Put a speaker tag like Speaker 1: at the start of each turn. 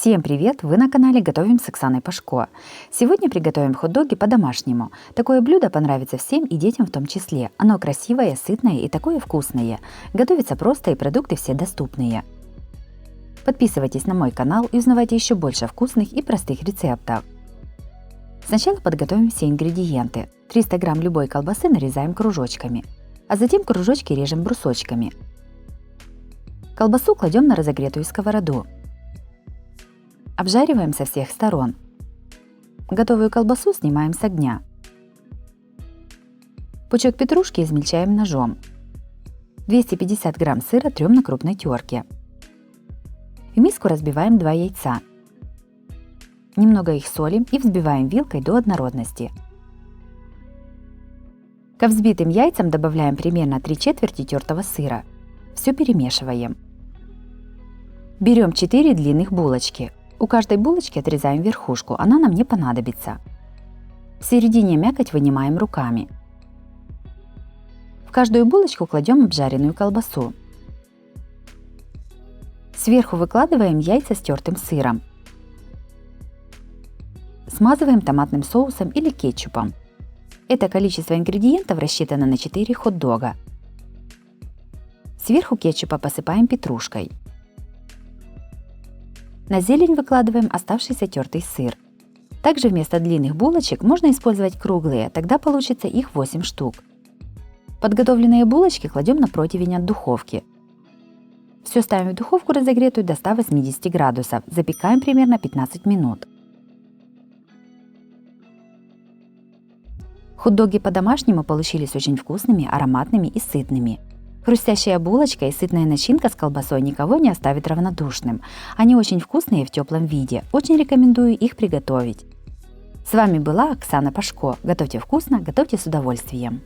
Speaker 1: Всем привет! Вы на канале Готовим с Оксаной Пашко. Сегодня приготовим хот-доги по-домашнему. Такое блюдо понравится всем и детям в том числе. Оно красивое, сытное и такое вкусное. Готовится просто и продукты все доступные. Подписывайтесь на мой канал и узнавайте еще больше вкусных и простых рецептов. Сначала подготовим все ингредиенты. 300 грамм любой колбасы нарезаем кружочками, а затем кружочки режем брусочками. Колбасу кладем на разогретую сковороду. Обжариваем со всех сторон. Готовую колбасу снимаем с огня. Пучок петрушки измельчаем ножом. 250 грамм сыра трем на крупной терке. В миску разбиваем 2 яйца. Немного их солим и взбиваем вилкой до однородности. Ко взбитым яйцам добавляем примерно 3/4 тертого сыра. Все перемешиваем. Берем 4 длинных булочки. У каждой булочки отрезаем верхушку, она нам не понадобится. В середине мякоть вынимаем руками. В каждую булочку кладем обжаренную колбасу. Сверху выкладываем яйца с тертым сыром. Смазываем томатным соусом или кетчупом. Это количество ингредиентов рассчитано на 4 хот-дога. Сверху кетчупа посыпаем петрушкой. На зелень выкладываем оставшийся тертый сыр. Также вместо длинных булочек можно использовать круглые, тогда получится их 8 штук. Подготовленные булочки кладем на противень от духовки. Все ставим в духовку разогретую до 180 градусов, запекаем примерно 15 минут. Хот-доги по-домашнему получились очень вкусными, ароматными и сытными. Хрустящая булочка и сытная начинка с колбасой никого не оставит равнодушным. Они очень вкусные в теплом виде. Очень рекомендую их приготовить. С вами была Оксана Пашко. Готовьте вкусно, готовьте с удовольствием.